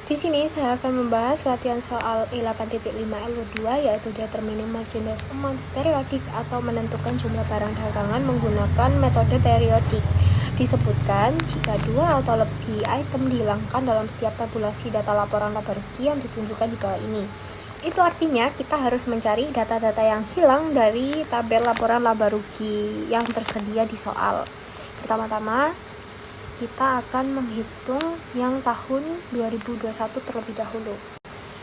Di sini saya akan membahas latihan soal E8.5 LO2 yaitu determining merchandise amounts periodik atau menentukan jumlah barang dagangan menggunakan metode periodik. Disebutkan jika 2 atau lebih item dihilangkan dalam setiap tabulasi data laporan laba rugi yang ditunjukkan di bawah ini. Itu artinya kita harus mencari data-data yang hilang dari tabel laporan laba rugi yang tersedia di soal. Pertama-tama kita akan menghitung yang tahun 2021 terlebih dahulu.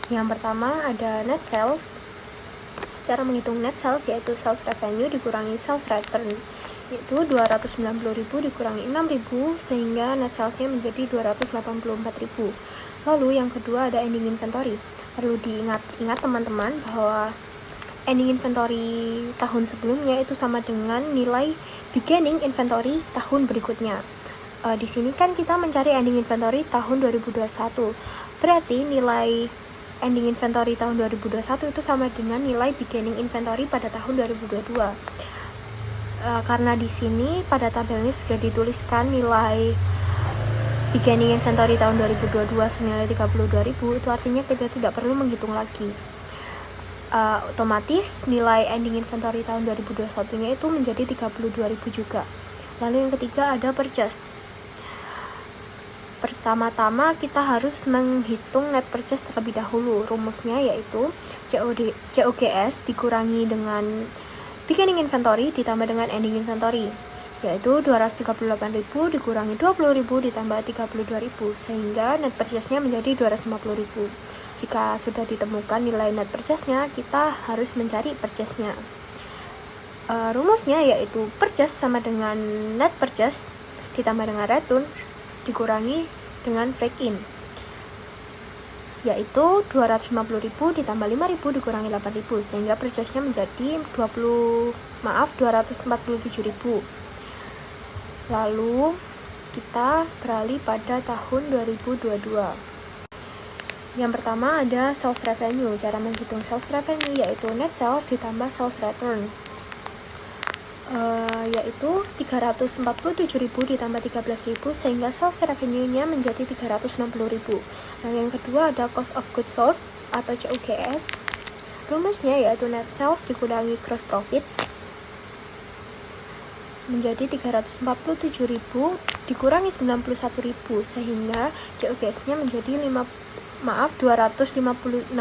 Yang pertama ada net sales. Cara menghitung net sales yaitu sales revenue dikurangi sales return, yaitu 290.000 dikurangi 6.000 sehingga net salesnya menjadi 284.000. Lalu yang kedua ada ending inventory. Perlu diingat teman-teman bahwa ending inventory tahun sebelumnya itu sama dengan nilai beginning inventory tahun berikutnya. Di sini kan kita mencari ending inventory tahun 2021. Berarti nilai ending inventory tahun 2021 itu sama dengan nilai beginning inventory pada tahun 2022. Karena di sini pada tabelnya sudah dituliskan nilai beginning inventory tahun 2022 senilai 32.000, itu artinya kita tidak perlu menghitung lagi. Otomatis nilai ending inventory tahun 2021-nya itu menjadi 32.000 juga. Lalu yang ketiga ada purchase. Pertama-tama kita harus menghitung net purchase terlebih dahulu. Rumusnya yaitu COGS dikurangi dengan beginning inventory ditambah dengan ending inventory, yaitu 238.000 dikurangi 20.000 ditambah 32.000 sehingga net purchase-nya menjadi 250.000. Jika sudah ditemukan nilai net purchase-nya, kita harus mencari purchase-nya. Rumusnya yaitu purchase sama dengan net purchase ditambah dengan return dikurangi dengan break in, yaitu 250.000 ditambah 5.000 dikurangi 8.000 sehingga purchase-nya menjadi 247.000. Lalu kita beralih pada tahun 2022. Yang pertama ada sales revenue. Cara menghitung sales revenue yaitu net sales ditambah sales return, yaitu 347.000 ditambah 13.000 sehingga sales revenue-nya menjadi 360.000. Nah, yang kedua ada cost of goods sold atau COGS. Rumusnya yaitu net sales dikurangi gross profit menjadi 347.000 dikurangi 91.000 sehingga COGS-nya menjadi 256.000.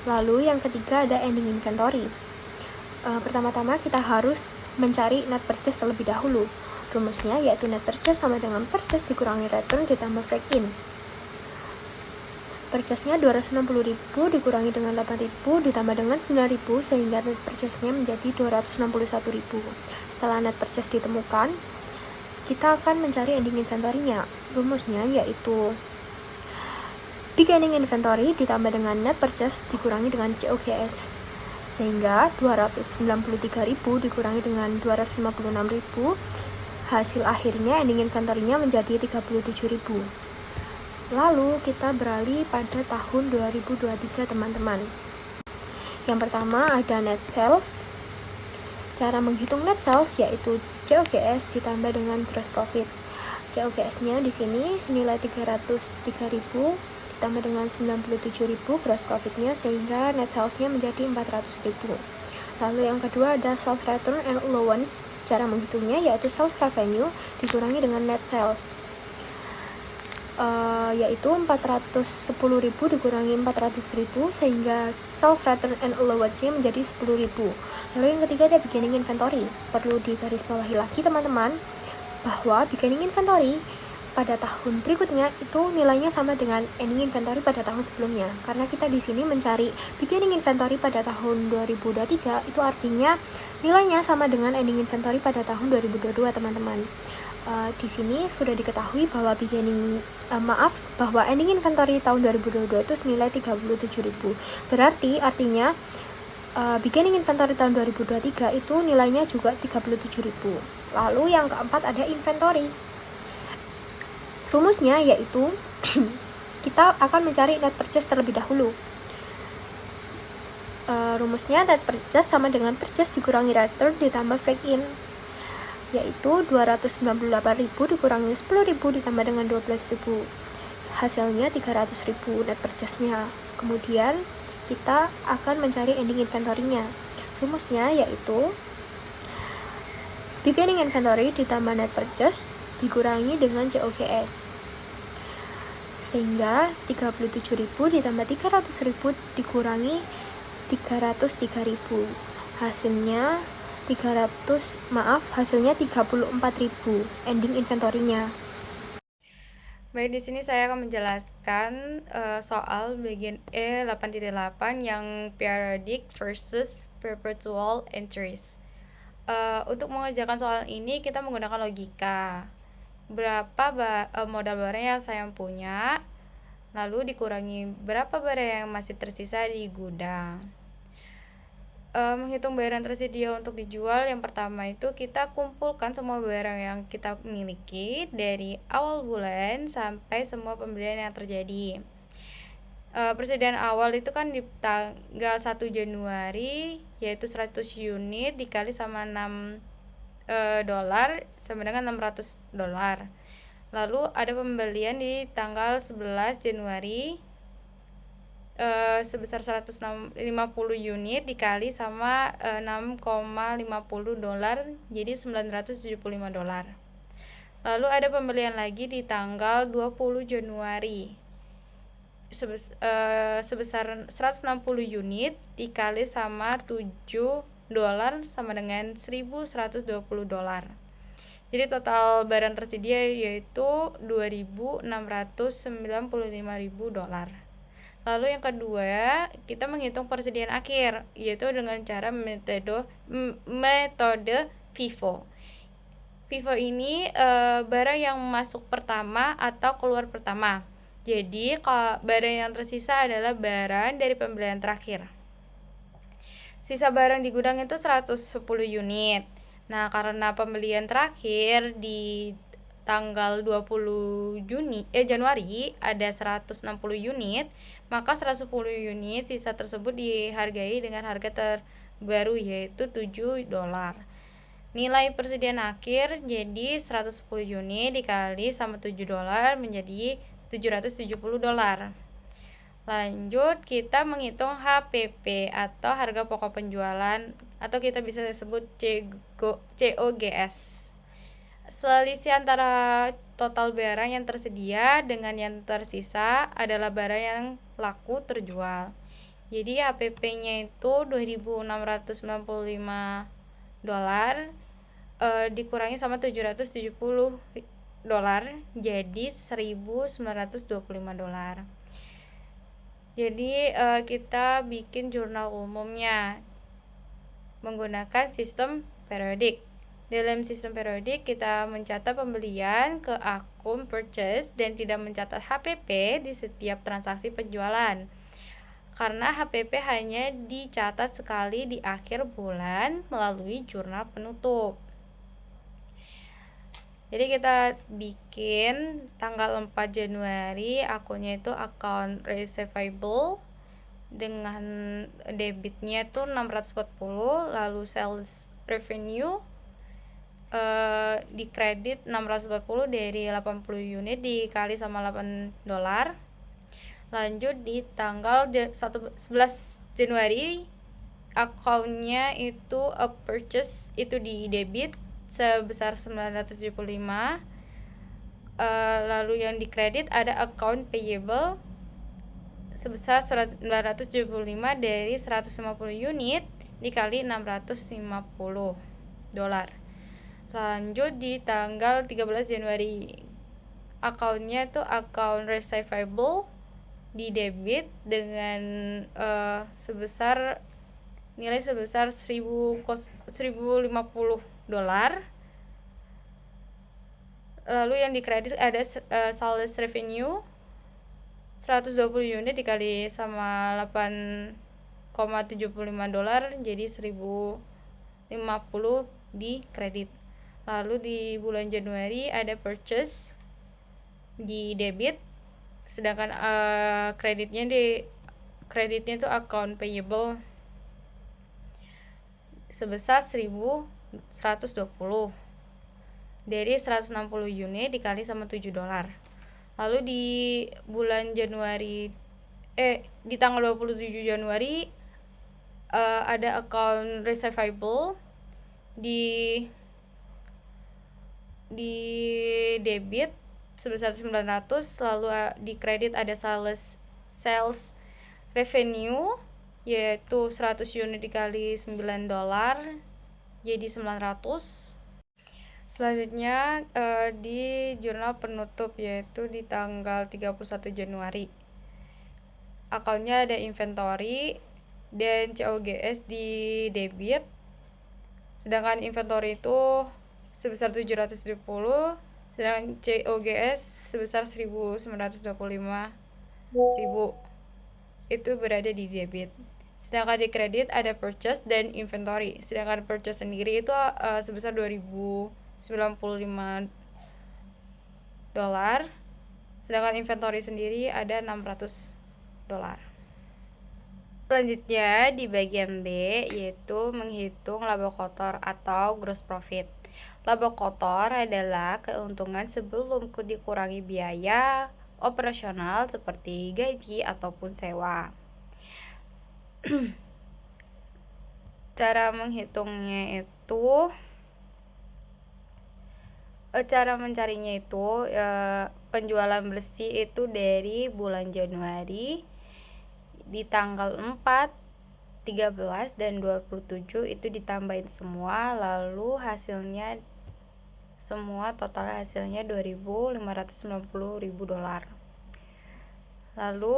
Lalu yang ketiga ada ending inventory. Pertama-tama kita harus mencari net purchase terlebih dahulu. Rumusnya yaitu net purchase sama dengan purchase dikurangi return ditambah break in. Purchase-nya 260.000 dikurangi dengan 8.000 ditambah dengan 9.000 sehingga net purchase-nya menjadi 261.000. Setelah net purchase ditemukan, kita akan mencari ending inventory-nya. Rumusnya yaitu beginning inventory ditambah dengan net purchase dikurangi dengan COGS sehingga 293.000 dikurangi dengan 256.000, hasil akhirnya ending inventory-nya menjadi 37.000. Lalu kita beralih pada tahun 2023 teman-teman. Yang pertama ada net sales. Cara menghitung net sales yaitu COGS ditambah dengan gross profit. COGS-nya di sini senilai 303.000 ditambah dengan 97.000 gross profit-nya sehingga net sales-nya menjadi 400.000. Lalu yang kedua ada sales return and allowance. Cara menghitungnya yaitu sales revenue dikurangi dengan net sales, yaitu 410.000 dikurangi 400.000 sehingga sales return and allowance-nya menjadi 10.000. Lalu yang ketiga ada beginning inventory. Perlu digarisbawahi lagi teman-teman bahwa beginning inventory pada tahun berikutnya itu nilainya sama dengan ending inventory pada tahun sebelumnya. Karena kita di sini mencari beginning inventory pada tahun 2023, itu artinya nilainya sama dengan ending inventory pada tahun 2022, teman-teman. Di sini sudah diketahui bahwa bahwa ending inventory tahun 2022 itu senilai 37.000. Berarti artinya beginning inventory tahun 2023 itu nilainya juga 37.000. Lalu yang keempat ada inventory. Rumusnya yaitu kita akan mencari net purchase terlebih dahulu. Rumusnya net purchase sama dengan purchase dikurangi return ditambah break in, yaitu 298.000 dikurangi 10.000 ditambah dengan 12.000. hasilnya 300.000 net purchase-nya. Kemudian kita akan mencari ending inventory-nya. Rumusnya yaitu beginning inventory ditambah net purchase dikurangi dengan COGS. Sehingga 37.000 ditambah 300.000 dikurangi 303.000. Hasilnya 34.000 ending inventory-nya. Baik, di sini saya akan menjelaskan soal bagian E 8.8 yang periodic versus perpetual entries. Untuk mengerjakan soal ini kita menggunakan logika. Berapa modal barang yang saya punya, lalu dikurangi berapa barang yang masih tersisa di gudang. Menghitung barang tersedia untuk dijual, yang pertama itu kita kumpulkan semua barang yang kita miliki dari awal bulan sampai semua pembelian yang terjadi. Persediaan awal itu kan di tanggal 1 Januari yaitu 100 unit dikali sama 6 dolar sama dengan $600. Lalu ada pembelian di tanggal 11 Januari sebesar 150 unit dikali sama 6,50 dolar, jadi $975. Lalu ada pembelian lagi di tanggal 20 Januari sebesar 160 unit dikali sama 7 dolar sama dengan $1.120. Jadi total barang tersedia yaitu $2.695.000. Lalu yang kedua, kita menghitung persediaan akhir, yaitu dengan cara metode FIFO. FIFO ini barang yang masuk pertama atau keluar pertama. Jadi kalau barang yang tersisa adalah barang dari pembelian terakhir. Sisa barang di gudang itu 110 unit. Nah, karena pembelian terakhir di tanggal 20 Januari ada 160 unit, maka 110 unit sisa tersebut dihargai dengan harga terbaru yaitu 7 dolar. Nilai persediaan akhir jadi 110 unit dikali sama 7 dolar menjadi 770 dolar. Lanjut, kita menghitung HPP atau harga pokok penjualan atau kita bisa sebut COGS. Selisih antara total barang yang tersedia dengan yang tersisa adalah barang yang laku terjual. Jadi HPP-nya itu 2.695 dolar dikurangi sama 770 dolar jadi 1.925 dolar. Jadi kita bikin jurnal umumnya menggunakan sistem periodik. Dalam sistem periodik kita mencatat pembelian ke akun purchase dan tidak mencatat HPP di setiap transaksi penjualan. Karena HPP hanya dicatat sekali di akhir bulan melalui jurnal penutup. Jadi kita bikin tanggal 4 Januari akunnya itu account receivable dengan debitnya itu 640, lalu sales revenue di kredit 640 dari 80 unit dikali sama 8 dolar. Lanjut di tanggal 11 Januari akunnya itu purchase itu di debit sebesar 975. Lalu yang di kredit ada account payable sebesar 975 dari 150 unit dikali 650 dolar. Lanjut di tanggal 13 Januari akunnya itu account receivable di debit dengan nilai sebesar 1050 dolar. Lalu yang di kredit ada sales revenue 120 unit dikali sama 8,75 dolar jadi 1050 di kredit. Lalu di bulan Januari ada purchase di debit, sedangkan kreditnya itu account payable sebesar 1.120 dari 160 unit dikali sama 7 dolar. Lalu di bulan Januari di tanggal 27 Januari ada account receivable di debit sebesar 900, lalu di kredit ada sales revenue yaitu 100 unit dikali $9 jadi 900. Selanjutnya di jurnal penutup yaitu di tanggal 31 Januari. Akunnya ada inventory dan COGS di debit. Sedangkan inventory itu sebesar 770, sedangkan COGS sebesar 1.925.000 itu berada di debit. Sedangkan di kredit ada purchase dan inventory. Sedangkan purchase sendiri itu sebesar $2.095. Sedangkan inventory sendiri ada $600. Selanjutnya di bagian B yaitu menghitung laba kotor atau gross profit. Laba kotor adalah keuntungan sebelum dikurangi biaya operasional seperti gaji ataupun sewa. Cara mencarinya itu penjualan bersih itu dari bulan Januari di tanggal 4, 13 dan 27 itu ditambahin semua, lalu total hasilnya $2.590.000. Lalu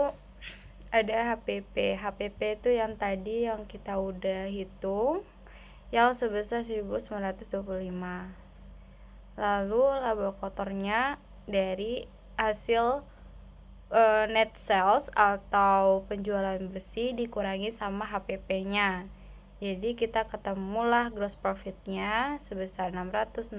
ada HPP. HPP itu yang tadi yang kita udah hitung yang sebesar 1.925. Lalu laba kotornya dari hasil net sales atau penjualan bersih dikurangi sama HPP-nya. Jadi kita ketemulah gross profit-nya sebesar 665.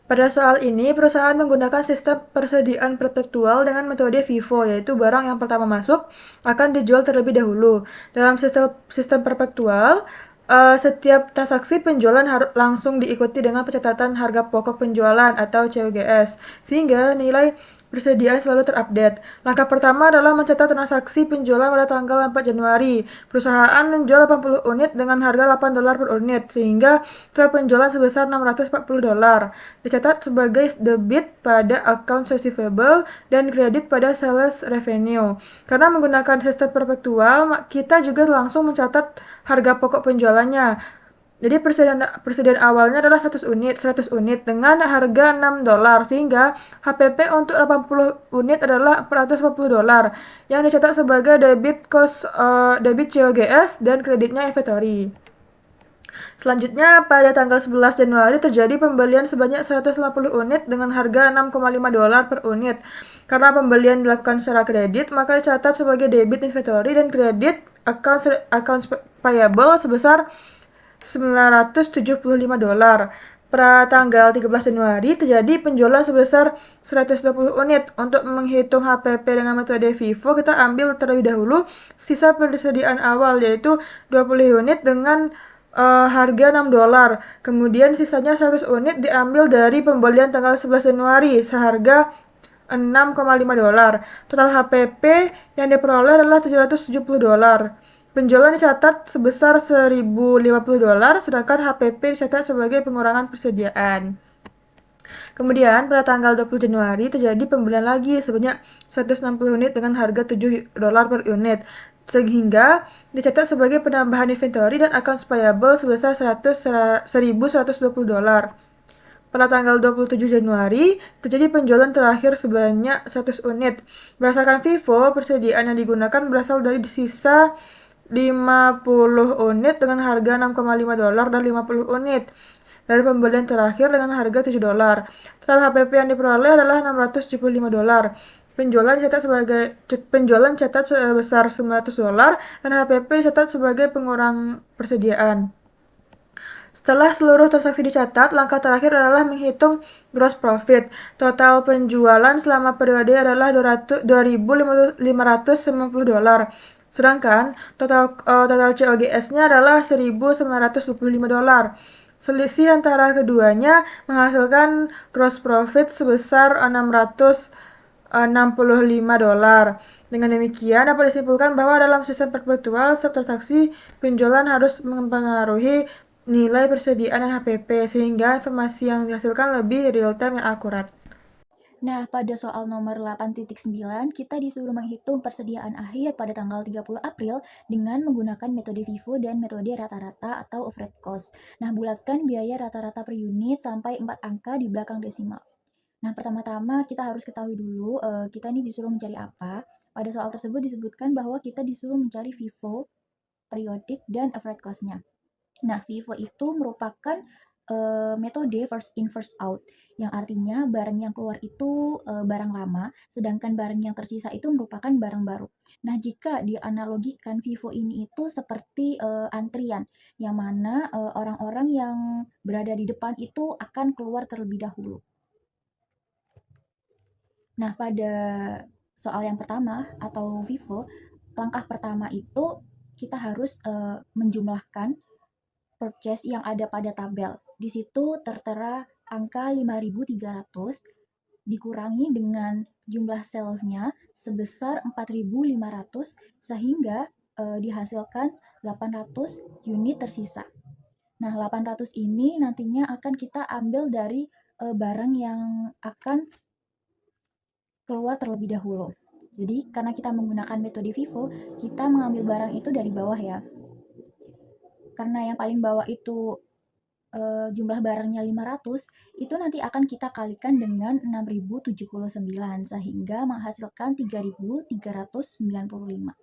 Pada soal ini, perusahaan menggunakan sistem persediaan perpetual dengan metode FIFO, yaitu barang yang pertama masuk akan dijual terlebih dahulu. Dalam sistem perpetual, setiap transaksi penjualan langsung diikuti dengan pencatatan harga pokok penjualan atau COGS, sehingga nilai persediaan selalu terupdate. Langkah pertama adalah mencatat transaksi penjualan pada tanggal 4 Januari. Perusahaan menjual 80 unit dengan harga $8 per unit, sehingga total penjualan sebesar $640. Dicatat sebagai debit pada accounts receivable dan kredit pada sales revenue. Karena menggunakan sistem perpetual, kita juga langsung mencatat harga pokok penjualannya. Jadi persediaan awalnya adalah 100 unit dengan harga $6, sehingga HPP untuk 80 unit adalah $450 yang dicatat sebagai debit COGS dan kreditnya inventory. Selanjutnya, pada tanggal 11 Januari terjadi pembelian sebanyak 150 unit dengan harga $6,5 per unit. Karena pembelian dilakukan secara kredit, maka dicatat sebagai debit inventory dan kredit accounts payable sebesar $975. Pada tanggal 13 Januari terjadi penjualan sebesar 120 unit. Untuk menghitung HPP dengan metode FIFO, kita ambil terlebih dahulu sisa persediaan awal, yaitu 20 unit dengan harga $6. Kemudian sisanya 100 unit diambil dari pembelian tanggal 11 Januari seharga $6,5. Total HPP yang diperoleh adalah $770. Penjualan dicatat sebesar $1.050, sedangkan HPP dicatat sebagai pengurangan persediaan. Kemudian pada tanggal 20 Januari terjadi pembelian lagi sebanyak 160 unit dengan harga $7 per unit, sehingga dicatat sebagai penambahan inventory dan accounts payable sebesar $1.120. Pada tanggal 27 Januari, terjadi penjualan terakhir sebanyak 100 unit. Berdasarkan FIFO, persediaan yang digunakan berasal dari sisa 50 unit dengan harga $6,5 dan 50 unit dari pembelian terakhir dengan harga $7. Total HPP yang diperoleh adalah $675. Penjualan catat sebesar $900 dan HPP dicatat sebagai pengurang persediaan. Setelah seluruh transaksi dicatat, langkah terakhir adalah menghitung gross profit. Total penjualan selama periode adalah $2.590. Sedangkan total COGS-nya adalah $1.925. Selisih antara keduanya menghasilkan gross profit sebesar $665. Dengan demikian, dapat disimpulkan bahwa dalam sistem perpetual, setiap transaksi penjualan harus mempengaruhi nilai persediaan NHPP, sehingga informasi yang dihasilkan lebih real-time dan akurat. Nah, pada soal nomor 8.9, kita disuruh menghitung persediaan akhir pada tanggal 30 April dengan menggunakan metode FIFO dan metode rata-rata atau average cost. Nah, bulatkan biaya rata-rata per unit sampai 4 angka di belakang desimal. Nah, pertama-tama kita harus ketahui dulu kita ini disuruh mencari apa. Pada soal tersebut disebutkan bahwa kita disuruh mencari FIFO, periodic, dan average cost-nya. Nah, FIFO itu merupakan metode first in first out, yang artinya barang yang keluar itu barang lama, sedangkan barang yang tersisa itu merupakan barang baru. Nah, jika dianalogikan FIFO ini itu seperti antrian, yang mana orang-orang yang berada di depan itu akan keluar terlebih dahulu. Nah, pada soal yang pertama atau FIFO, langkah pertama itu kita harus menjumlahkan purchase yang ada pada tabel. Di situ tertera angka 5.300 dikurangi dengan jumlah sales-nya sebesar 4.500 sehingga dihasilkan 800 unit tersisa. Nah, 800 ini nantinya akan kita ambil dari barang yang akan keluar terlebih dahulu. Jadi, karena kita menggunakan metode FIFO, kita mengambil barang itu dari bawah ya. Karena yang paling bawah itu jumlah barangnya 500, itu nanti akan kita kalikan dengan 6.079 sehingga menghasilkan 3.395.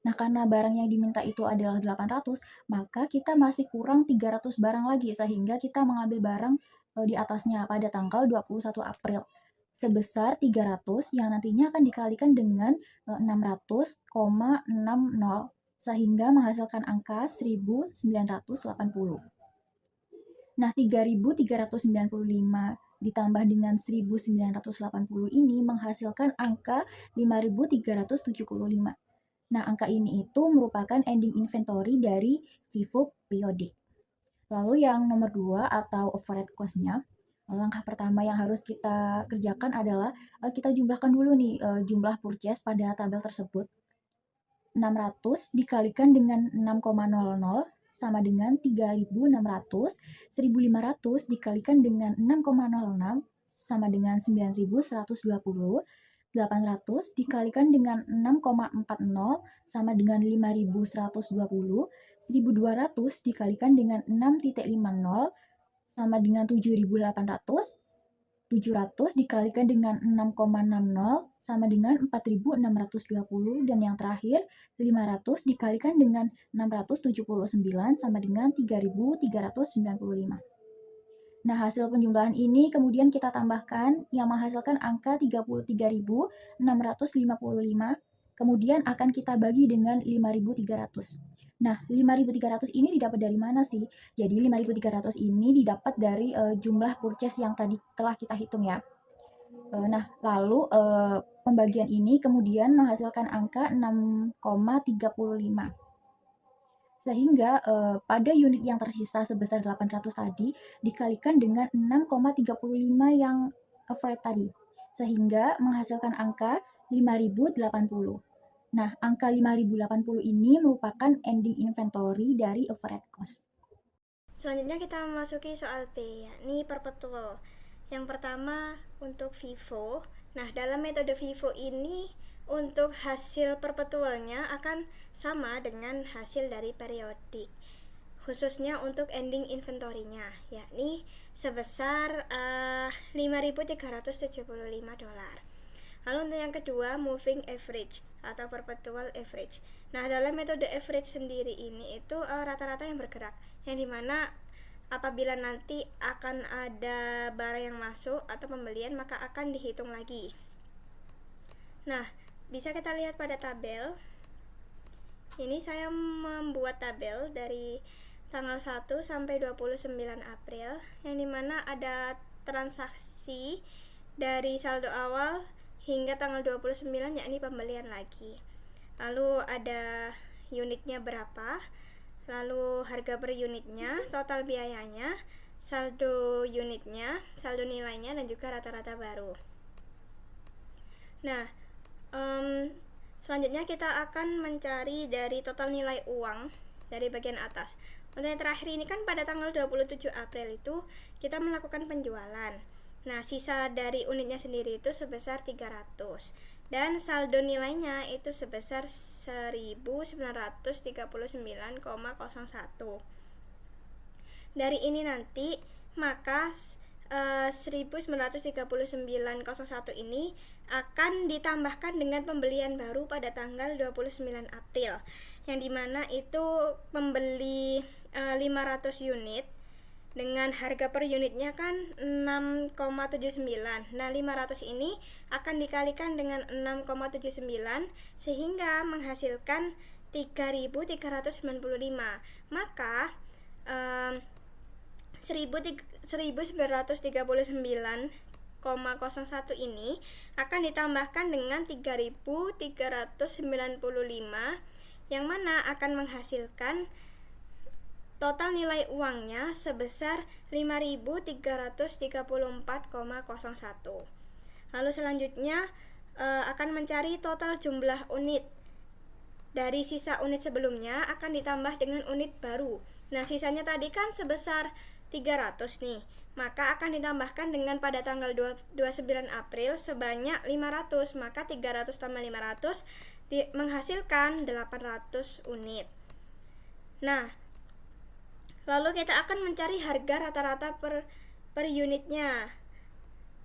Nah, karena barang yang diminta itu adalah 800, maka kita masih kurang 300 barang lagi sehingga kita mengambil barang di atasnya pada tanggal 21 April sebesar 300 yang nantinya akan dikalikan dengan 600,60 sehingga menghasilkan angka 1980. Nah, 3.395 ditambah dengan 1980 ini menghasilkan angka 5.375. Nah, angka ini itu merupakan ending inventory dari FIFO periodic. Lalu yang nomor 2 atau average cost-nya, langkah pertama yang harus kita kerjakan adalah kita jumlahkan dulu nih jumlah purchase pada tabel tersebut. 600 dikalikan dengan 6,00 sama dengan 3.600, 1.500 dikalikan dengan 6,06 sama dengan 9.120, 800 dikalikan dengan 6,40 sama dengan 5.120, 1.200 dikalikan dengan 6,50 sama dengan 7.800, 700 dikalikan dengan 6,60 sama dengan 4.620, dan yang terakhir 500 dikalikan dengan 679 sama dengan 3.395. Nah, hasil penjumlahan ini kemudian kita tambahkan yang menghasilkan angka 33.655, kemudian akan kita bagi dengan 5.300. Nah, 5.300 ini didapat dari mana sih? Jadi 5.300 ini didapat dari jumlah purchase yang tadi telah kita hitung ya. Nah, lalu pembagian ini kemudian menghasilkan angka 6,35. Sehingga pada unit yang tersisa sebesar 800 tadi dikalikan dengan 6,35 yang average tadi, sehingga menghasilkan angka 5.080. Nah, angka 5.080 ini merupakan ending inventory dari average cost. Selanjutnya kita memasuki soal B, yakni perpetual. Yang pertama untuk FIFO. Nah, dalam metode FIFO ini untuk hasil perpetualnya akan sama dengan hasil dari periodik, khususnya untuk ending inventory-nya, yakni sebesar $5.375. Lalu untuk yang kedua, moving average atau perpetual average. Nah, dalam metode average sendiri ini itu rata-rata yang bergerak, yang dimana apabila nanti akan ada barang yang masuk atau pembelian, maka akan dihitung lagi. Nah, bisa kita lihat pada tabel. Ini saya membuat tabel dari tanggal 1 sampai 29 April, yang dimana ada transaksi dari saldo awal hingga tanggal 29, yakni pembelian lagi. Lalu ada unitnya berapa, lalu harga per unitnya, total biayanya, saldo unitnya, saldo nilainya, dan juga rata-rata baru. Nah, selanjutnya kita akan mencari dari total nilai uang dari bagian atas. Untuk yang terakhir ini kan pada tanggal 27 April itu kita melakukan penjualan. Nah, sisa dari unitnya sendiri itu sebesar 300 dan saldo nilainya itu sebesar 1939,01. Dari ini nanti maka 1939,01 ini akan ditambahkan dengan pembelian baru pada tanggal 29 April, yang dimana itu pembeli 500 unit dengan harga per unitnya kan 6,79. Nah, 500 ini akan dikalikan dengan 6,79 sehingga menghasilkan 3.395. Maka 1939,01 ini akan ditambahkan dengan 3.395, yang mana akan menghasilkan total nilai uangnya sebesar 5.334,01. Lalu selanjutnya akan mencari total jumlah unit. Dari sisa unit sebelumnya akan ditambah dengan unit baru. Nah, sisanya tadi kan sebesar 300 nih, maka akan ditambahkan dengan pada tanggal 29 April sebanyak 500, maka 300 tambah 500 menghasilkan 800 unit. Nah, lalu kita akan mencari harga rata-rata per unitnya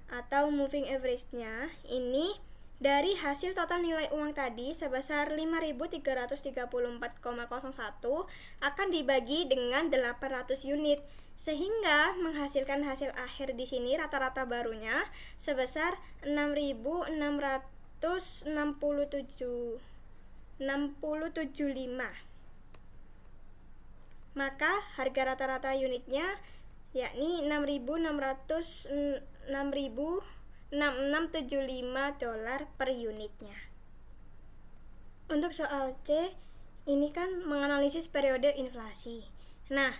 atau moving average-nya. Ini dari hasil total nilai uang tadi sebesar 5.334,01 akan dibagi dengan 800 unit sehingga menghasilkan hasil akhir di sini rata-rata barunya sebesar 6.667,5. Maka harga rata-rata unitnya yakni 6.675 dolar per unitnya. Untuk soal C, ini kan menganalisis periode inflasi. Nah,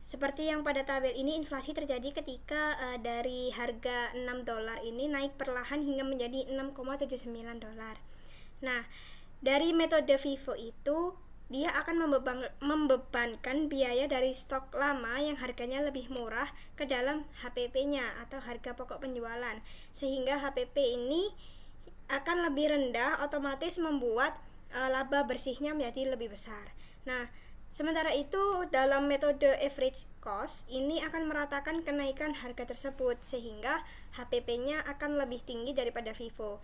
seperti yang pada tabel ini, inflasi terjadi ketika dari harga 6 dolar ini naik perlahan hingga menjadi 6,79 dolar. Nah, dari metode FIFO itu dia akan membebankan biaya dari stok lama yang harganya lebih murah ke dalam HPP-nya atau harga pokok penjualan, sehingga HPP ini akan lebih rendah, otomatis membuat laba bersihnya menjadi lebih besar. Nah, sementara itu dalam metode average cost ini akan meratakan kenaikan harga tersebut sehingga HPP-nya akan lebih tinggi daripada FIFO.